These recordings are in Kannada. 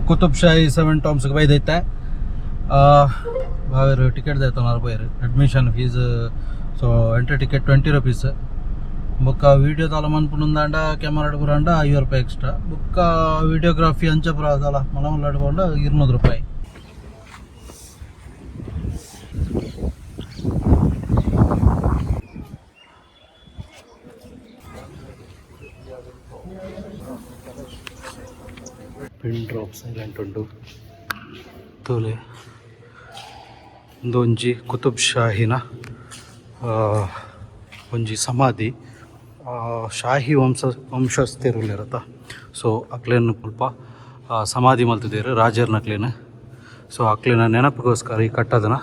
कुतुब शाही 7 टॉम्स बयदೈತೆ बाहेर टिकेट देतो बाहेर admission fees so entry ticket 20 rupees book video ताला मनपुनुंदांडा कैमरा अडपुरांडा 50 रुपये एक्स्ट्रा बुक वीडियोग्राफी अंच पुरा ताला मला मला अडपुरांडा 200 रुपये पिन ड्रॉप सैलेंट उंडु तोले ಒಂಜಿ ಕುತುಬ್ ಶಾಹಿನ ಒಂಜಿ ಸಮಾಧಿ ಶಾಹಿ ವಂಶಸ್ಥಿರಲಿರತ್ತ ಸೊ ಅಕ್ಲೇನು ಸ್ವಲ್ಪ ಸಮಾಧಿ ಮಲ್ತಿದ್ದೇರು ರಾಜರ್ನ ಅಕ್ಲೇನು ಸೊ ಅಕ್ಲೇನ ನೆನಪಿಗೋಸ್ಕರ ಈ ಕಟ್ಟದನ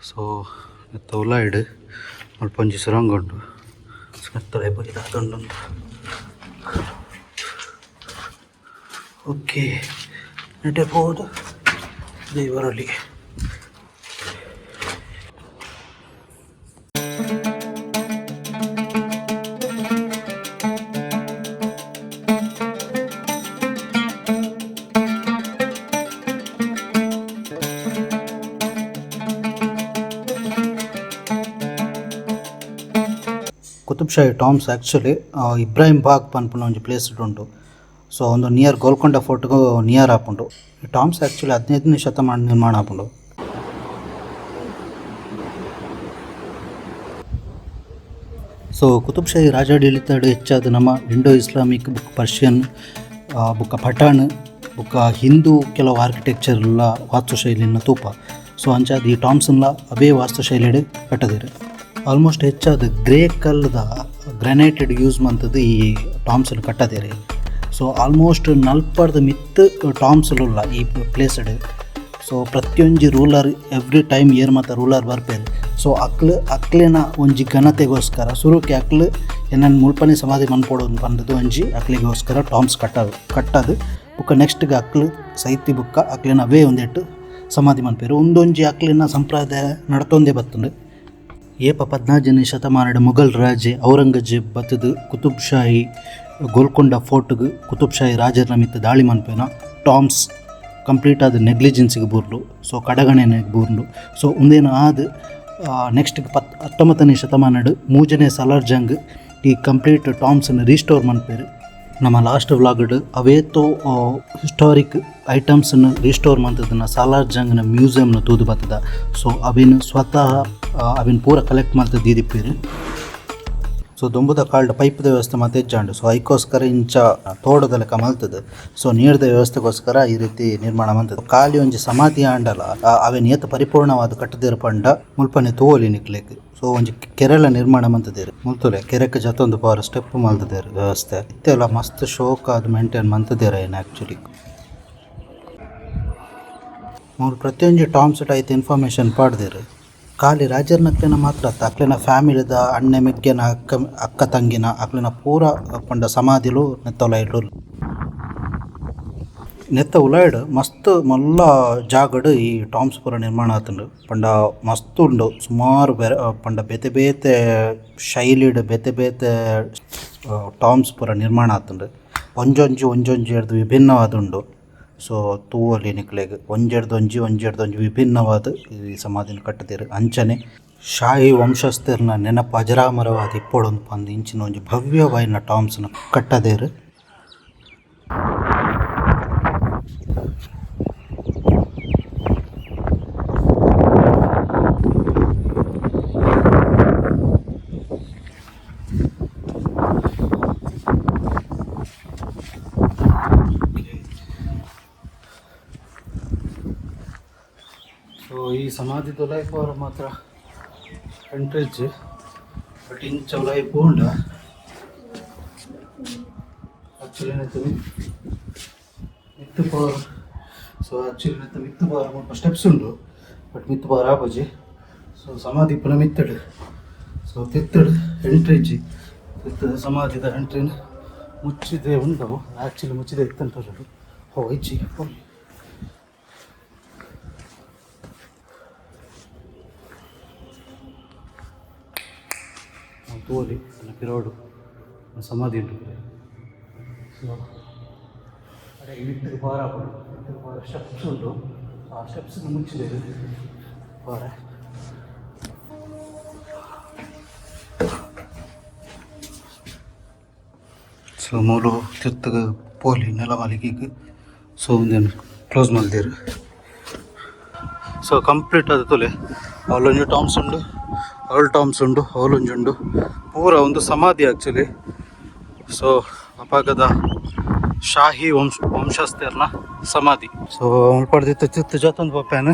ಸೊ ತೌಲಾಯ್ಡ್ ಅಲ್ಪ ಒಂಜಿ ಸುರಂಗ ಉಂಡು ಸುತ್ತಲೆ ಬೈದಾದುಂಡು ಓಕೆ ನೆಟ್ಟಬಹುದು ದೇವರಲ್ಲಿಗೆ ಕುತುಬ್ ಶಾಹಿ ಟಾಮ್ಸ್ ಆ್ಯಕ್ಚುಲಿ ಇಬ್ರಾಹಿಂ ಬಾಗ್ ಪನ್ಪುನ ಒಂಜಿ ಪ್ಲೇಸ್ ಉಂಟು ಸೊ ಒಂದು ನಿಯರ್ ಗೋಲ್ಕೊಂಡ ಫೋರ್ಟ್ಗೂ ನಿಯರ್ ಆಪುಂಡು ಈ ಟಾಮ್ಸ್ ಆ್ಯಕ್ಚುಲಿ 15ನೇ ಶತಮಾನ ನಿರ್ಮಾಣ ಆಪುಂಡು ಸೊ ಕುತುಬ್ ಶಾಹಿ ರಾಜಾಡಳಿತಡ್ ಹೆಚ್ಚಾದ ನಮ್ಮ ಇಂಡೋ ಇಸ್ಲಾಮಿಕ್ ಬುಕ್ ಪರ್ಷಿಯನ್ ಬುಕ್ಕ ಪಠಾಣ್ ಬುಕ್ಕ ಹಿಂದೂ ಕೆಲವು ಆರ್ಕಿಟೆಕ್ಚರ್ಲ ವಾಸ್ತುಶೈಲಿನ ತೂಪ ಸೊ ಅಂಚಾದ ಈ ಟಾಮ್ಸ್ನ ಅವೇ ವಾಸ್ತುಶೈಲಿಡ್ ಕಟ್ಟದಿರು ಆಲ್ಮೋಸ್ಟ್ ಹೆಚ್ಚಾದ ಗ್ರೇ ಕಲ್ಲದ ಗ್ರಾನೈಟೆಡ್ ಯೂಸ್ ಮಂತದ್ದು ಈ ಟಾಮ್ಸಲ್ಲಿ ಕಟ್ಟದೇರಿ ಸೊ ಆಲ್ಮೋಸ್ಟ್ 40 ಮಿತ್ ಟಾಮ್ಸ್ಲುಲ್ಲ ಈ ಪ್ಲೇಸ್ಡ್ ಸೊ ಪ್ರತಿಯೊಂಜಿ ರೂಲರ್ ಎವ್ರಿ ಟೈಮ್ ಏರ್ ಮತ್ತು ರೂಲರ್ ಬರ್ಪೇರು ಸೊ ಅಕ್ಲಿನ ಒಂಜಿ ಘನತೆಗೋಸ್ಕರ ಸುರುಕ್ಕೆ ಅಕ್ಲು ಏನನ್ನು ಮುಳ್ಪನೆ ಸಮಾಧಿ ಮನ್ಪೋಡೋದು ಬಂದದ್ದು ಒಂಜಿ ಅಕ್ಲಿಗೋಸ್ಕರ ಟಾಮ್ಸ್ ಕಟ್ಟದು ಬುಕ್ಕ ನೆಕ್ಸ್ಟ್ಗೆ ಅಕ್ಲು ಸೈತಿ ಬುಕ್ಕ ಅಕ್ಲಿನ ಅವೇ ಒಂದೆಟ್ಟು ಸಮಾಧಿ ಮನ್ಪೇರು ಒಂದೊಂಜಿ ಅಕ್ಲಿನ ಸಂಪ್ರದಾಯ ನಡ್ತೊಂದೇ ಬತ್ತುಂಡು ಏಪ 14ನೇ ಶತಮಾನದ ಮುಘಲ್ ರಾಜೆ ಔರಂಗಜೇಬ್ ಬತ್ತದು ಕುತುಬ್ ಶಾಹಿ ಗೋಲ್ಕೊಂಡ ಫೋರ್ಟ್ಗೆ ಕುತುಬ್ ಶಾಹಿ ರಾಜರ ಮಿತ್ತ ದಾಳಿ ಮನ್ಪೇನ ಟಾಮ್ಸ್ ಕಂಪ್ಲೀಟ್ ಆದ ನೆಗ್ಲಿಜೆನ್ಸಿಗೆ ಬೂರ್ಲು ಸೊ ಕಡಗಣೆಗೆ ಬೂರ್ಲು ಸೊ ಒಂದೇನು ಆದ ನೆಕ್ಸ್ಟ್ಗೆ 19ನೇ ಶತಮಾನದ ಮೂಜನೇ ಸಲಾರ್ ಜಂಗ್ ಈ ಕಂಪ್ಲೀಟ್ ಟಾಮ್ಸನ್ನು ರೀಸ್ಟೋರ್ ಮನ್ಪೇರು ನಮ್ಮ ಲಾಸ್ಟ್ ವ್ಲಾಗ್ಡ್ ಅವೇತೋ ಹಿಸ್ಟಾರಿಕ್ ಐಟಮ್ಸನ್ನು ರೀಸ್ಟೋರ್ ಮಾಡ್ತದನ್ನ ಸಾಲಾರ್ ಜಂಗ್ನ ಮ್ಯೂಸಿಯಮ್ನ ತೂದು ಬರ್ತದ ಸೊ ಅವಿನ ಸ್ವತಃ ಅವಿನ ಪೂರ ಕಲೆಕ್ಟ್ ಮಾಡ್ತದ್ದು ದೀದಿಪ್ಪೇರು ಸೊ ದೊಂಬುದ ಕಾಲ್ಡ್ ಪೈಪ್ದ ವ್ಯವಸ್ಥೆ ಮತ್ತೆ ಹೆಜ್ಜಾಂಡು ಸೊ ಅದಕ್ಕೋಸ್ಕರ ಇಂಚ ತೋಡದ ಲೆಕ್ಕ ಮಲ್ತದೆ ಸೊ ನೀರ್ದ ವ್ಯವಸ್ಥೆಗೋಸ್ಕರ ಈ ರೀತಿ ನಿರ್ಮಾಣ ಮಾಡ್ತದೆ ಖಾಲಿ ಒಂಜಿ ಸಮಾಧಿ ಆಂಡಲ ಅವೇನು ಏತ ಪರಿಪೂರ್ಣವಾದ ಕಟ್ಟದಿರ ಪಂಡ ಮುಲ್ಪನೆ ತೋಲಿ ನಿಕ್ಲೆಗ್ ಸೊ ಒಂಜಿ ಕೆರೆಲ ನಿರ್ಮಾಣ ಮಂತದೇರು ಮುಲ್ತುಲೆ ಕೆರೆಕ್ಕೆ ಜತೊಂದು ಪಾರ ಸ್ಟೆಪ್ ಮಲ್ತದೇರು ವ್ಯವಸ್ಥೆ ಇತ್ತೆಲ್ಲ ಮಸ್ತ್ ಶೋಕ್ ಅದು ಮೇಂಟೈನ್ ಮಂತದೇರ ಏನು ಆ್ಯಕ್ಚುಲಿ ಅವ್ರು ಪ್ರತಿಯೊಂದು ಟಾಮ್ಸ್ ಐತೆ ಇನ್ಫಾರ್ಮೇಷನ್ ಪಾಡ್ದೇರು ಖಾಲಿ ರಾಜರ್ನಕ್ಲಿನ ಮಾತ್ರ ಅಕ್ಲಿನ ಫ್ಯಾಮಿಲಿದ ಅಣ್ಣೆ ಮೆಗ್ಗೆನ ಅಕ್ಕ ತಂಗಿನ ಅಕ್ಲಿನ ಪೂರ ಪಂಡ ಸಮಾಧಿಲು ನೆತ್ತ ಉಲಾಯ್ಡು ನೆತ್ತ ಉಲಾಯ್ಡು ಮಸ್ತ್ ಮಲ್ಲ ಜಾಗಡ್ ಈ ಟಾಮ್ಸ್ ಪೂರ ನಿರ್ಮಾಣ ಆತುಂಡು ಪಂಡ ಮಸ್ತ್ ಉಂಡು ಸುಮಾರು ಪಂಡ ಬೇತೆ ಬೇತೆ ಶೈಲಿಡ್ ಬೇತೆ ಬೇತೆ ಟಾಮ್ಸ್ ಪೂರ ನಿರ್ಮಾಣ ಆತುಂಡು ಒಂಜೊಂಜಿ ಹಿಡ್ದು ವಿಭಿನ್ನವಾದುಂಡು ಸೊ ತೂವಲ್ಲಿ ನಿಕ್ಲೆಗ್ ಒಂಜೆಡ್ದೊಂಜಿ ವಿಭಿನ್ನವಾದ ಈ ಸಮಾಧಿನ ಕಟ್ಟದೇರು ಅಂಚನೆ ಶಾಹಿ ವಂಶಸ್ಥರನ್ನ ನೆನಪು ಅಜರಾಮರವಾದ ಇಪ್ಪೊಡೊಂದು ಪಂದು ಇಂಚಿನ ಒಂಜಿ ಭವ್ಯವಾಯಿನ ಟಾಮ್ಸ್ನ ಕಟ್ಟದೇರು ಸೊ ಈ ಸಮಾಧಿ ತೊಲೈಪುರ ಮಾತ್ರ ಎಂಟ್ರೆಜ್ ಬಟ್ ಇಂಚ ಉಲಾಯಿಪೋಂಡ ಆ್ಯಕ್ಚುಲಿ ಮಿತ್ತು ಪವರ್ ಸೊ ಆ್ಯಕ್ಚುಲಿ ಮಿತ್ತು ಪವರ್ ಮುಲ್ಪ ಸ್ಟೆಪ್ಸ್ ಉಂಡು ಬಟ್ ಮಿತ್ತು ಪವರ್ ಆಪಜಿ ಸೊ ಸಮಾಧಿ ಪುನಃ ಮಿತ್ತಡು ಸೊ ತಿತ್ತಡು ಎಂಟ್ರಿಜ್ಜಿ ತಿತ್ತದ ಸಮಾಧಿದ ಎಂಟ್ರಿನ ಮುಚ್ಚಿದೆ ಉಂಟವು ಆ್ಯಕ್ಚುಲಿ ಮುಚ್ಚಿದೆ ಇತ್ತಂಟು ಇಜ್ಜಿ ತೋಲಿ ಪಿರೋಡು ಸಮಾಧಿ ಉಂಟು. ಸೊ ಅದೇ ಇಟ್ಟಿಗೆ ಪಾರ ಸ್ಟೆಪ್ಸ್ ಉಂಟು, ಆ ಸ್ಟೆಪ್ಸ್ ಮುಚ್ಚಿದೆ ಪಾರ. ಸೊ ಮೂಲು ತಿರ್ತಗ ಪೋಲಿ ನೆಲಮಾಲಿಕೆಗೆ ಸೊ ಒಂದೇನು ಕ್ಲೋಸ್ ಮಲ್ದಿರು. ಸೊ ಕಂಪ್ಲೀಟ್ ಆದ ತೊಲೆ ಅವಳೊಂಜು ಟಾಮ್ಸ್ ಉಂಡು, ಅವಳು ಟಾಮ್ಸ್ ಉಂಡು, ಅವಳೊಂಜುಂಡು ಪೂರ ಒಂದು ಸಮಾಧಿ ಆ್ಯಕ್ಚುಲಿ. ಸೊ ಅಪಾಗದ ಶಾಹಿ ವಂಶಸ್ಥರ್ನ ಸಮಾಧಿ. ಸೊ ಪಡೆದಿತ್ತು ಚಿತ್ತು ಜೊತ್ತೊಂದು ಪಪ್ಪಾನ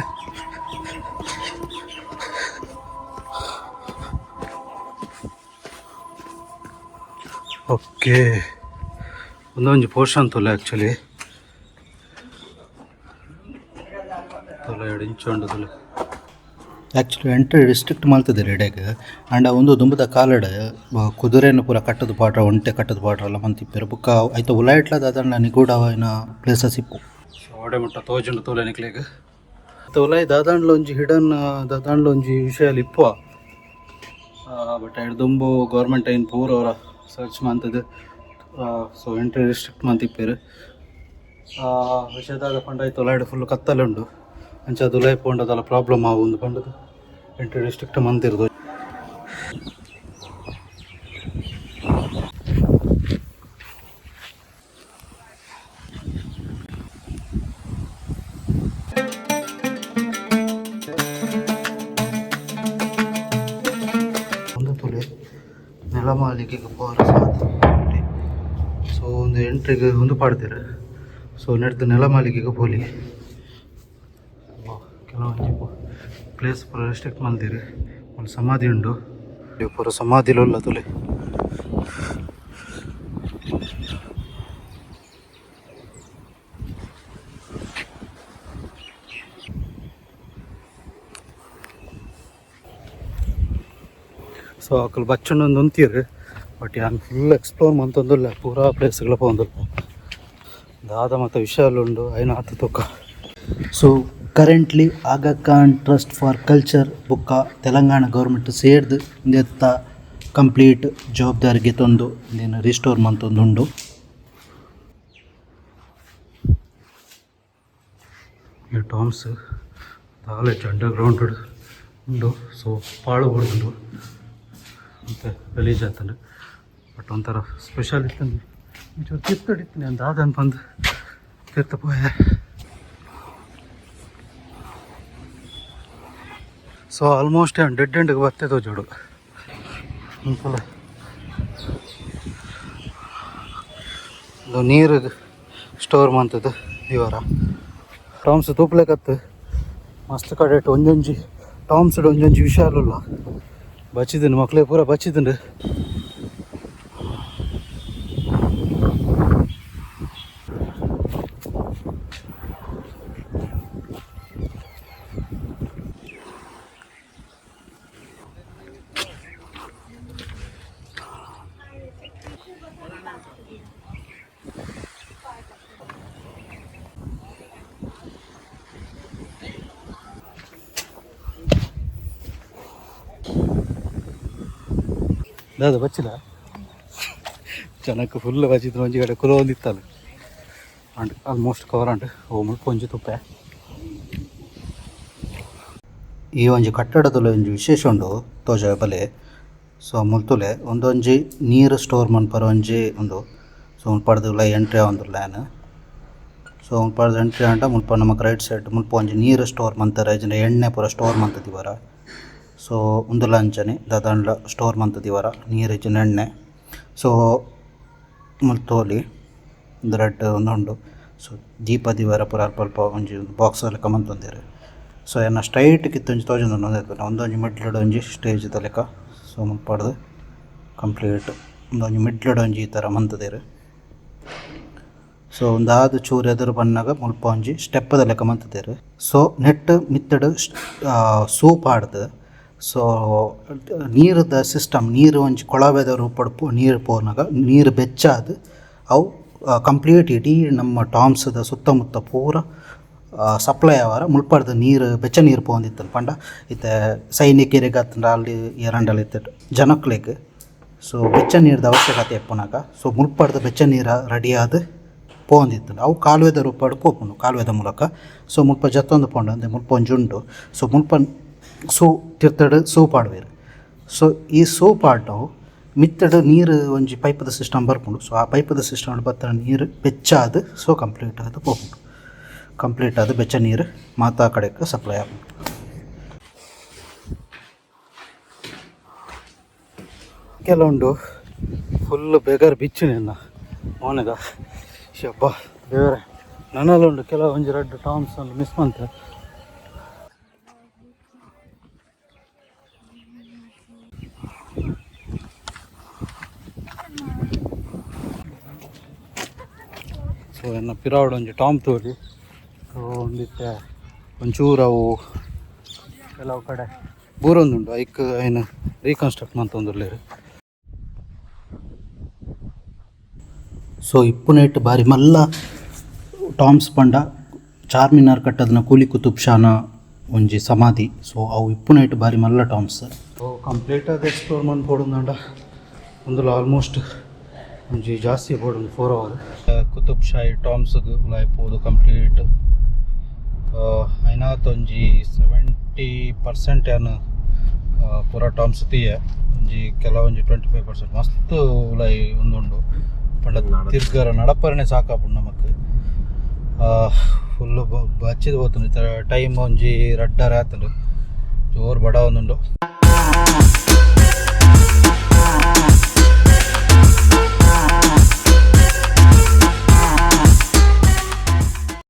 ಓಕೆ ಒಂದೊಂದು ಪೋರ್ಷನ್ ತೊಲೆ ಆ್ಯಕ್ಚುಲಿ ತೊಲೆ 2 ಇಂಚು ಉಂಡು ತೊಲೆ ಆ್ಯಕ್ಚುಲಿ ಎಂಟ್ರಿ ರಿಸ್ಟ್ರಿಕ್ಟ್ ಮಾಡ್ತದೆ ರೆಡಿಯಾಗೆ. ಆ್ಯಂಡ್ ಒಂದು ದುಂಬದ ಕಾಲಡ್ ಕುದುರೆನ ಪೂರ ಕಟ್ಟದ ಪಾಡ್ರ ಒಂಟೆ ಕಟ್ಟದ ಪಾಡ್ರ ಎಲ್ಲ ಮಂತಿಪ್ಪರು ಬುಕ್ಕ ಆಯ್ತು ಉಲ ಇಟ್ಲದ ಅದನ್ನ ನಿಗೂಢ ಇನ್ನ ಪ್ಲೇಸಸ್ ಇಪ್ಪು. ಸೊ ಒಡೆ ಮುಟ್ಟ ತೋಜುಂಡು ತೋಲೆ ನಿಕ್ಲೆಗೆ ಉಲ ದಾದಾಂಡ್ಲ ಒಂಜಿ ಹಿಡನ್ ದಾದಾಂಡ್ಲ ಒಂಜಿ ವಿಷಯ ಇಪ್ಪುವ ಬಟ್ ಎರಡು ದುಂಬು ಗೌರ್ಮೆಂಟ್ ಏನು ಪೂರ ಅವರ ಸರ್ಚ್ ಮಾಡ್ತದೆ. ಸೊ ಎಂಟ್ರಿ ರಿಸ್ಟ್ರಿಕ್ಟ್ ಮಂತಿಪ್ಪೇರು ವಿಷಯದಾಗ ಪಂಡಾಯ್ತು ಉಲಾಯ್ಡು ಫುಲ್ ಕತ್ತಲುಂಡು ಅಂಚದು ಉಲಾಯ್ ಪೋಂಡದಲ್ಲ ಪ್ರಾಬ್ಲಮ್ ಆಗುಂದು ಪಂಡದು ಎಂಟ್ರಿ ರಿಸ್ಟ್ರಿಕ್ಟ್ ಮಂತಿರ್ದು. ಒಂದು ತುಲೆ ನೆಲಮಾಲಿಕೆಗೆ ಪೋರ ಸಾಧ್ಯ. ಸೊ ಒಂದು ಎಂಟ್ರಿಗೆ ಒಂದು ಪಾಡ್ತೀರ. ಸೊ ನೆಡ್ದು ನೆಲಮಾಲಿಕೆಗೆ ಪೋಲಿ ಕೆಲವೊಂದು ಪ್ಲೇಸ್ ಪೂರ ರೆಸ್ಟ್ರಿಕ್ಟ್ ಮಂದಿರು. ಒಂದು ಸಮಾಧಿ ಉಂಡು ಪೂರ ಸಮಾಧಿಲಲ್ಲ ತುಲೆ. ಸೊ ಅಕ್ಕಲ್ ಬಚ್ಚಣ್ಣೊಂದು ಅಂತೀರು ಬಟ್ ಯಾನ್ ಫುಲ್ ಎಕ್ಸ್ಪ್ಲೋರ್ ಮಂತೊಂದಿಲ್ಲ ಪೂರಾ ಪ್ಲೇಸ್ಗಳ ಪೋಂದಿಲ್ಲ ದಾದ ಮತ್ತು ವಿಶಾಲುಂಡು ಐನ ಹತ್ತು ತೊಕ್ಕ. So currently Aga Khan trust for culture ಬುಕ್ಕ ತೆಲಂಗಾಣ ಗೌರ್ಮೆಂಟ್ ಸೇರ್ದು ಇಂದೆತ್ತ ಕಂಪ್ಲೀಟ್ ಜವಾಬ್ದಾರಿಗೆ ತಂದು ಇಂದೇನು ರಿಸ್ಟೋರ್ ಮಂತೊಂದುಂಡು. ಈ ಟಾಮ್ಸ್ ಕಾಲೇಜ್ ಅಂಡರ್ ಗ್ರೌಂಡ್ ಉಂಡು. ಸೊ ಪಾಳು ಹೊಡೆದುಂಡು ಮತ್ತು ಗಲೀಜ್ ಆಗ್ತಂಡು ಬಟ್ ಒಂಥರ ಸ್ಪೆಷಲ್ ಇತ್ತಂದು ಒಂಚೂರು ತೀರ್ಥಡಿತ್ತೀನಿ ಅಂತ ಅದನ್ನು ಬಂದು ತೀರ್ಥ ಪೋಯ. ಸೊ ಆಲ್ಮೋಸ್ಟ್ ಡೆಡ್ ಎಂಡ್ಗೆ ಬರ್ತೈತೆ ಜೋಡು ಒಂದ್ಸಲ ನೀರು ಸ್ಟೋರ್ ಮಾಡ್ತದೆ ಇವರ ಟಾಮ್ಸ್ ತೂಪ್ಲೇಕತ್ತು ಮಸ್ತ್ ಕಡೆ ಒಂದೊಂಜಿ ಟಾಮ್ಸ್ ಒಂದೊಂಜಿ ವಿಷಾಲಲ್ಲ ಬಚ್ಚಿದ್ದೀನಿ ಮಕ್ಳಿಗೆ ಪೂರ ಬಚ್ಚಿದ್ದೀನಿ. ಅದು ಬಚ್ಚಿಲ್ಲ ಜನಕ್ಕೆ ಫುಲ್ ಬಚ್ಚಿದ್ರು ಒಂಜಿ ಕಡೆ ಕುಲ ಒಂದಿತ್ತಲ್ಲ ಅಂಡ್ ಆಲ್ಮೋಸ್ಟ್ ಕವರ್ ಅಂಡ್ ಮುಲ್ಪ ಒಂಜಿ ತುಪ್ಪೆ. ಈ ಒಂಜಿ ಕಟ್ಟಡದಲ್ಲಿ ಒಂಜಿ ವಿಶೇಷ ಉಂಡು ತೋಜ ಬಲೆ. ಸೊ ಮುಲ್ತುಲೆ ಒಂದೊಂಜಿ ನೀರು ಸ್ಟೋರ್ ಮನ್ಪರ ಒಂಜಿ ಉಂಡು. ಸೊ ಮುಲ್ಪಡ್ದುಲ್ಲ ಎಂಟ್ರಿ ಒಂದು ಲ್ಯಾನ್. ಸೊ ಮುಲ್ಪಡ್ದು ಎಂಟ್ರಿ ಅಂಟ ಮುಲ್ಪ ನಮಗೆ ರೈಟ್ ಸೈಡ್ ಮುಲ್ಪ ಒಂಜಿ ನೀರು ಸ್ಟೋರ್ ಮಂತಾರೆ ಇಜ್ಜಿನ ಎಣ್ಣೆ ಪೂರ ಸ್ಟೋರ್ ಮಂತದಿವರ. ಸೊ ಉಂದುಲ ಅಂಚನೆ ದಾದಾಂಡ್ಲ ಸ್ಟೋರ್ ಮಂತದಿವರ ನೀರು ಇಜ್ಜಿನ ಎಣ್ಣೆ. ಸೊ ಮುಲ್ತೋಲಿ ಒಂದು ರೆಡ್ ಒಂದುಂಡು. ಸೊ ದೀಪ ದಿವರ ಪೂರ ಅಲ್ಪ ಅಲ್ಪ ಒಂಜಿ ಬಾಕ್ಸ್ ಲೆಕ್ಕ ಮಂತೊಂದಿರು. ಸೊ ಎನ್ನ ಸ್ಟ್ರೈಟ್ ಕಿತ್ತೊಂಜಿ ತೋಜೊಂದು ಒಂದೊಂಜಿ ಮಿಡ್ಲಡ್ ಒಂಜಿ ಸ್ಟೇಜ್ ಲೆಕ್ಕ. ಸೊ ಮುಲ್ಪಡ್ದು ಕಂಪ್ಲೀಟ್ ಒಂದೊಂಜಿ ಮಿಡ್ಲಡ್ ಒಂಜಿ ಈ ಥರ ಮಂತದಿರು. ಸೊ ಒಂದಾದ ಚೂರು ಎದುರು ಬಂದಾಗ ಮುಲ್ಪ ಒಂಜಿ ಸ್ಟೆಪ್ಪದ ಲೆಕ್ಕ ಮಂತದಿರು. ಸೊ ನೆಟ್ ಮಿತ್ತಡ್ ಸೂಪ್ ಆಡ್ದು. ಸೊ ನೀರದ ಸಿಸ್ಟಮ್ ನೀರು ಒಂಜಿ ಕೊಳವೆದ ರೂಪಡ್ ನೀರು ಪೋನಾಗ ನೀರು ಬೆಚ್ಚಾದ್ ಅವು ಕಂಪ್ಲೀಟ್ ಇಡೀ ನಮ್ಮ ಟಾಮ್ಸ್ದ ಸುತ್ತಮುತ್ತ ಪೂರ ಸಪ್ಲೈ ಆವಾರ ಮುಲ್ಪಡ್ದ ನೀರು ಬೆಚ್ಚ ನೀರು ಪೋಂದಿತ್ತಲ್ಲ ಪಂಡ ಇತ್ತೆ ಸೈನಿಕರಿಗೆ ಹತ್ರ ಅಲ್ಲಿ ಎರಡಲ್ಲಿ ಇತ್ತು ಜನಕ್ಲೆಗ್ ಸೊ ಬೆಚ್ಚ ನೀರ್ದ ಅವಶ್ಯಕತೆ ಎಪ್ಪನಾಗ ಸೊ ಮುಲ್ಪಡ್ದ ಬೆಚ್ಚ ನೀರು ರೆಡಿಯಾದ ಪೋಂದಿತ್ತು ಅವು ಕಾಲುವೆದ ರೂಪಡ್ ಪೋಪುಂಡು ಕಾಲುವೆದ ಮೂಲಕ ಸೊ ಮುಲ್ಪ ಜತ್ತೊಂದು ಪೋಂಡು ಅಂದರೆ ಮುಲ್ಪ ಒಂಜುಂಡು ಸೊ ಮುಲ್ಪ ಸೂ ತಿರ್ತಡು ಸೂಪ್ ಆಡ್ವೇರು ಸೊ ಈ ಸೂಪ್ ಆಟವು ಮಿತ್ತಡು ನೀರು ಒಂಜಿ ಪೈಪದ ಸಿಸ್ಟಮ್ ಬರ್ಪುಂಡು ಸೊ ಆ ಪೈಪದ ಸಿಸ್ಟಮ್ ಬತ್ತ ನೀರು ಬೆಚ್ಚಾದ ಸೊ ಕಂಪ್ಲೀಟ್ ಆದ ಪೋಪುಂಡು ಕಂಪ್ಲೀಟ್ ಆದ ಬೆಚ್ಚ ನೀರು ಮಾತಾ ಕಡೆಗೆ ಸಪ್ಲೈ ಆಗುಂಡು. ಕೆಲವೊಂದು ಫುಲ್ ಬೇಗಾರ ಬಿಚ್ಚಿನ ಅವನಿಗ ಶಬ್ಬ ಬೇರೆ ನನ್ನಲ್ಲುಂಡು ಕೆಲವು ಒಂಜಿ ರೆಡ್ ಟಾಮ್ಸ್ ಅಲ್ಲಿ ಮಿಸ್ ಮಾಡ್ತಾರೆ. ಸೊ ಎನ್ನ ಪಿರಾವಡ್ ಒಂಜಿ ಟಾಮ್ ತೋಲಿ ಸೊ ಒಂದಿತ್ತೆ ಒಂಚೂರು ಅವು ಕೆಲವು ಕಡೆ ಬೂರೊಂದುಂಡು ಐಕ್ ಏನು ರೀಕನ್ಸ್ಟ್ರಕ್ಟ್ ಮಂತೊಂದುಲ್ಲೇರು. ಸೊ ಇಪ್ಪುನೇಟ್ ಬಾರಿ ಮಲ್ಲ ಟಾಮ್ಸ್ ಪಂಡ ಚಾರ್ಮಿನಾರ್ ಕಟ್ಟದನ ಕೂಲಿ ಕುತುಬ್ ಶಾನ ಒಂಜಿ ಸಮಾಧಿ. ಸೊ ಅವು ಇಪ್ಪುನೇಟ್ ಬಾರಿ ಮಲ್ಲ ಟಾಮ್ಸ್. ಸೊ ಕಂಪ್ಲೀಟ್ ಆದ ಎಕ್ಸ್ಪ್ಲೋರ್ ಮಾಡಿ ಪೋಡುಂದಂಡ ಒಂದು ಆಲ್ಮೋಸ್ಟ್ ಒಂಜಿ ಜಾಸ್ತಿ ಪೋಡುಂಡು 4 hours. ಕುತುಬ್ ಶಾಹಿ ಟಾಮ್ಸ್ಗೆ ಉಲಾಯ್ಪೋದು ಕಂಪ್ಲೀಟ್ ಐನಾತೊಂಜಿ 70% ಏನು ಪೂರ ಟಾಮ್ಸ್ ತೀಯೆ ಒಂಜಿ ಕೆಲವೊಂಜಿ 25% ಮಸ್ತ್ ಉಲಾಯಿ ಒಂದುಂಡು ಪಂಡ ತಿರ್ಗರ ನಡಪರನೆ ಸಾಕಾಪುಂಡು ನಮಕ್ ಫುಲ್ಲು ಬಚ್ಚಿದು ಹೋತುಂಡು ಟೈಮ್ ಒಂಜಿ ರಡ್ಡರ ಆತುಂಡು ಜೋರು ಬಡ ಒಂದುಂಡು.